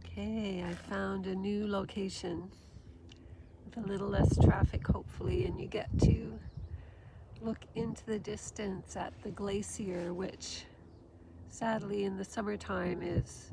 Okay, I found a new location with a little less traffic, hopefully, and you get to look into the distance at the glacier, which sadly in the summertime is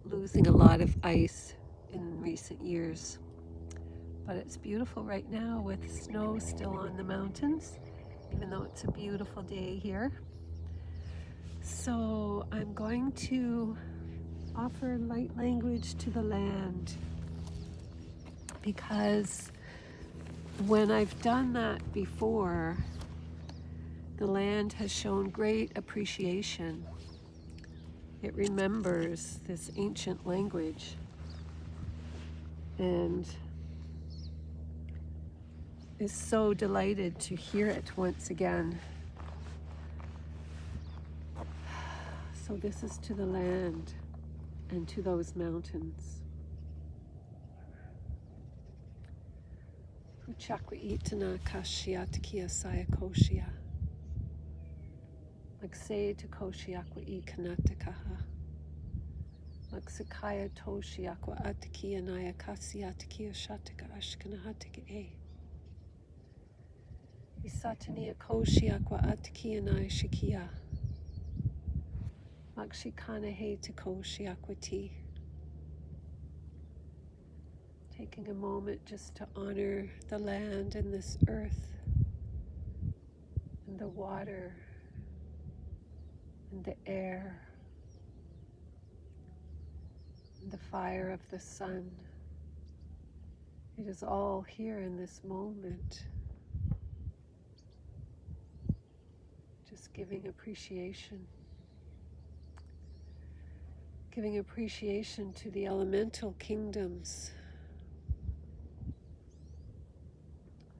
losing a lot of ice in recent years. But it's beautiful right now with snow still on the mountains, even though it's a beautiful day here. So I'm going to offer light language to the land, because when I've done that before, the land has shown great appreciation. It remembers this ancient language and is so delighted to hear it once again. So this is to the land and to those mountains. Uchakwa itana kashiatkia sayakoshia. Maksay to koshiakwa I kanatakaha. Maksakaya toshiakwa atakia naya kasiatakia shataka ashkanahataka e. Isatania koshiakwa atakia naya shikia. Makshikana he to koshiakwa ti. Taking a moment just to honor the land and this earth and the water and the air and the fire of the sun. It is all here in this moment. Just giving appreciation. Giving appreciation to the elemental kingdoms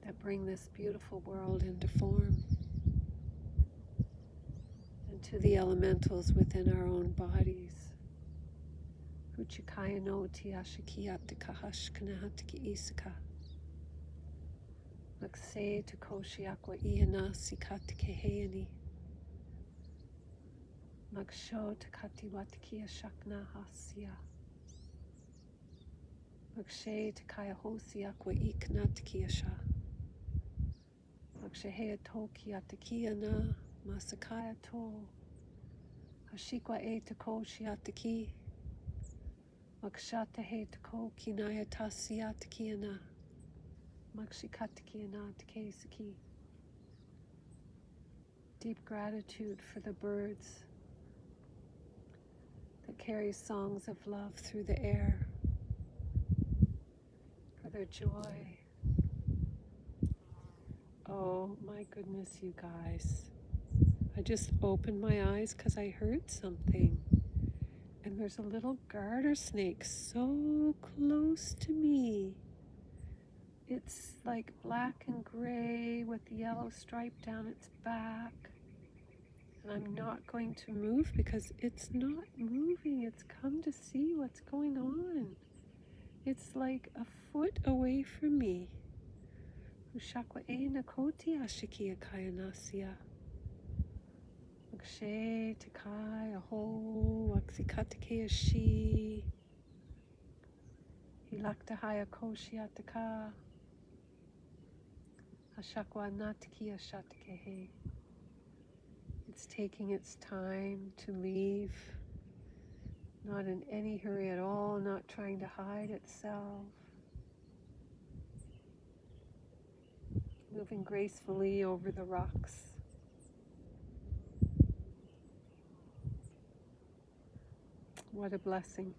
that bring this beautiful world into form, and to the elementals within our own bodies. Uchikaya no tiashikiata kahashkanahatiki isaka. Maksay to koshiakwa iana sikatike heani. Maksho takati watikia shakna hasya. Makshay takaya hosiakwa iknatikia sha. Makshahea tokia takia na masakaya to. Hashikwa e tako shiataki. Makshata he tako kinaya tasia takia na. Makshikatakia na take saki. Deep gratitude for the birds that carry songs of love through the air, for their joy. Oh my goodness, you guys. I just opened my eyes because I heard something. And there's a little garter snake so close to me. It's like black and gray with the yellow stripe down its back. And I'm not going to move because it's not moving. It's come to see what's going on. It's like a foot away from me. Ushakwa e nakoti ashikia kaya nasia. Makshay takai aho waksikatake ashi. Hilaktahaya koshiataka. Ashakwa natiki ashatakehe. It's taking its time to leave, not in any hurry at all, not trying to hide itself. Moving gracefully over the rocks. What a blessing.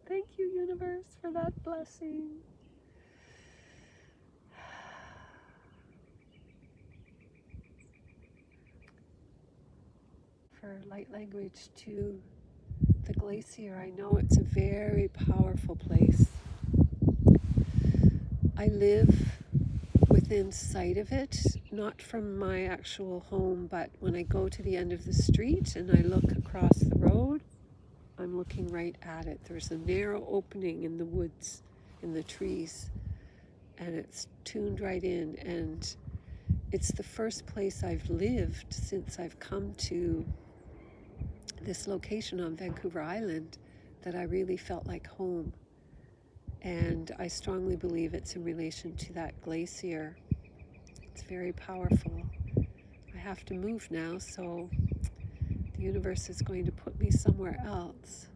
Thank you, universe, for that blessing. For light language to the glacier, I know it's a very powerful place. I live within sight of it, not from my actual home, but when I go to the end of the street and I look across the road, I'm looking right at it. There's a narrow opening in the woods, in the trees, and it's tuned right in. And it's the first place I've lived since I've come to this location on Vancouver Island that I really felt like home. And I strongly believe it's in relation to that glacier. It's very powerful. I have to move now, so the universe is going to put me somewhere else.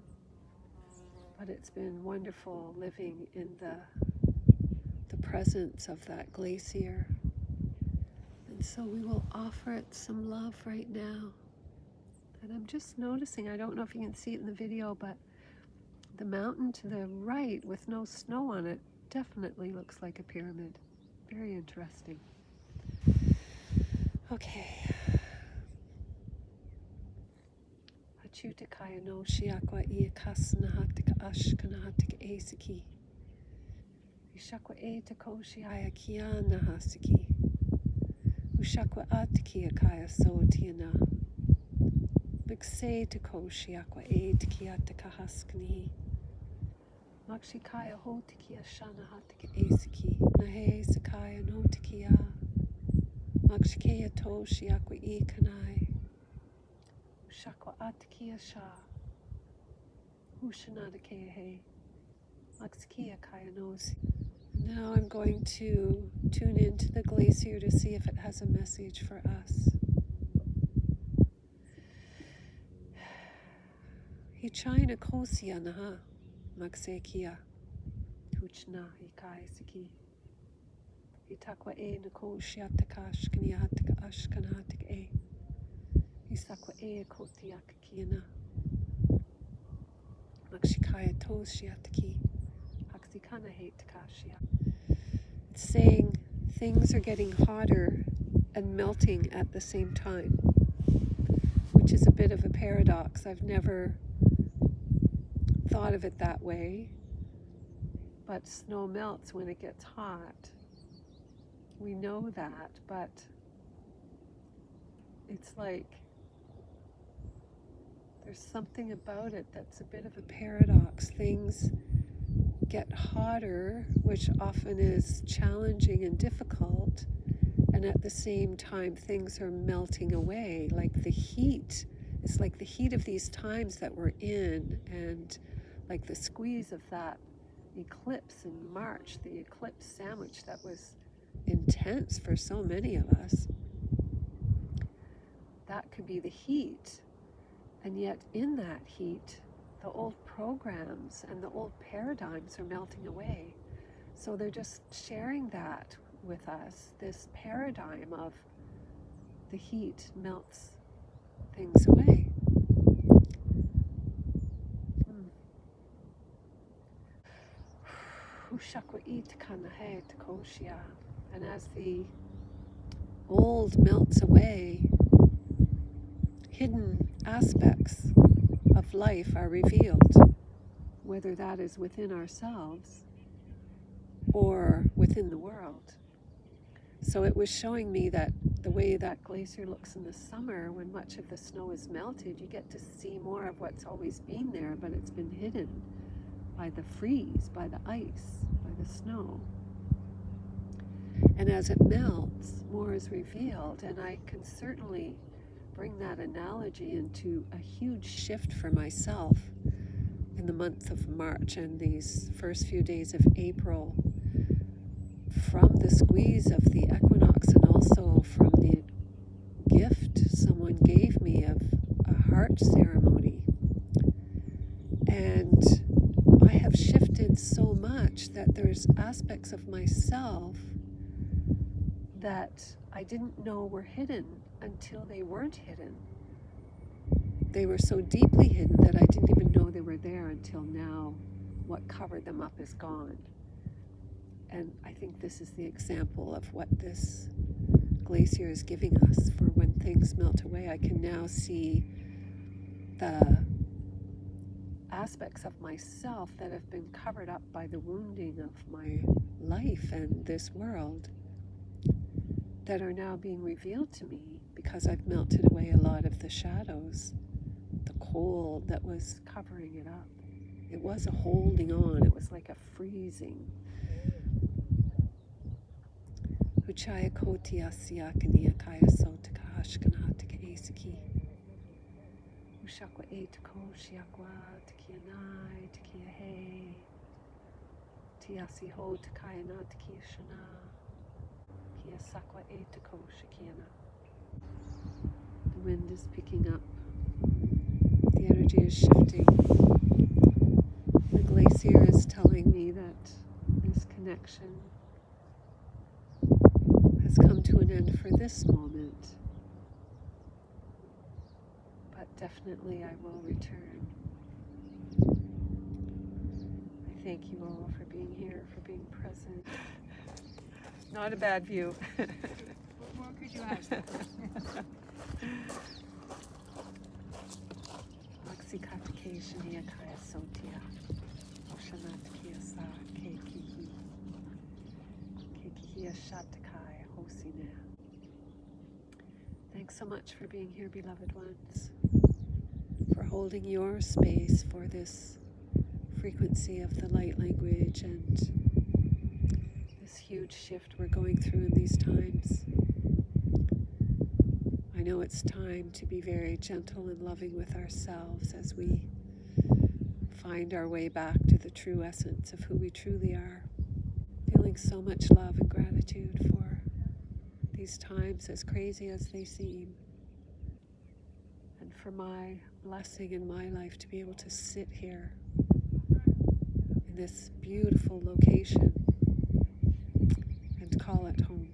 But it's been wonderful living in the presence of that glacier. And so we will offer it some love right now. And I'm just noticing, I don't know if you can see it in the video, but the mountain to the right with no snow on it definitely looks like a pyramid. Very interesting. Okay. Achutakaya no shiakwa iakasnahatika ashkanahatika asiki. Ishakwa etakoshi kia nahasiki. Ushakwa atikia kaya sotiana. Mixe takoshi akwa etikia takahaskani. Makshikaya hotikia shanahatika asiki. Nahe sakaya notikia. Makshikeya toshi akwa ikanai. Ushakwa atikia sha. Ushanadikeya he. Makskia kaya nosi. Now I'm going to tune into the glacier to see if it has a message for us. Hichina kosia naha maksekia tuchna hikai siki. Hitakwa e nakoshia takash kniatika ashkanatik e. Hisakwa e kotiak kiana. Makshikaya toshiatiki. Haksikana he takashia. It's saying things are getting hotter and melting at the same time, which is a bit of a paradox. I've never thought of it that way, but snow melts when it gets hot. We know that, but it's like there's something about it that's a bit of a paradox. Things get hotter, which often is challenging and difficult, and at the same time things are melting away. Like the heat, it's like the heat of these times that we're in, and like the squeeze of that eclipse in March, the eclipse sandwich that was intense for so many of us. That could be the heat, and yet in that heat the old programs and the old paradigms are melting away. So they're just sharing that with us, this paradigm of the heat melts things away. And as the old melts away, hidden aspects of life are revealed, whether that is within ourselves or within the world. So it was showing me that the way that glacier looks in the summer, when much of the snow is melted, you get to see more of what's always been there, but it's been hidden by the freeze, by the ice, by the snow. And as it melts, more is revealed, and I can certainly bring that analogy into a huge shift for myself in the month of March and these first few days of April, from the squeeze of the equinox and also from the gift someone gave me of a heart ceremony. And I have shifted so much that there's aspects of myself that I didn't know were hidden until they weren't hidden. They were so deeply hidden that I didn't even know they were there until now. What covered them up is gone. And I think this is the example of what this glacier is giving us. For when things melt away, I can now see the aspects of myself that have been covered up by the wounding of my life and this world that are now being revealed to me because I've melted away a lot of the shadows, the cold that was covering it up. It was a holding on, it was like a freezing. Uchaya koti asya kania kaya sotaka ashkanatika asiki. Ushakwa etako shiakwa takianai Tiasi ho takayana takishana. Kia sakwa e tako shikiana. The wind is picking up. The energy is shifting. The glacier is telling me that this connection has come to an end for this moment. But definitely I will return. I thank you all for being here, for being present. Not a bad view. What more could you ask? Maxikatake shania kaya sotia. Oshanatkia sa kekihi. Kekihi shatakai hosine. Thanks so much for being here, beloved ones. For holding your space for this frequency of the light language and this huge shift we're going through in these times. I know it's time to be very gentle and loving with ourselves as we find our way back to the true essence of who we truly are. Feeling so much love and gratitude for these times, as crazy as they seem, and for my blessing in my life to be able to sit here in this beautiful location and call it home.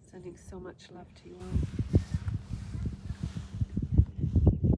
Sending so much love to you all.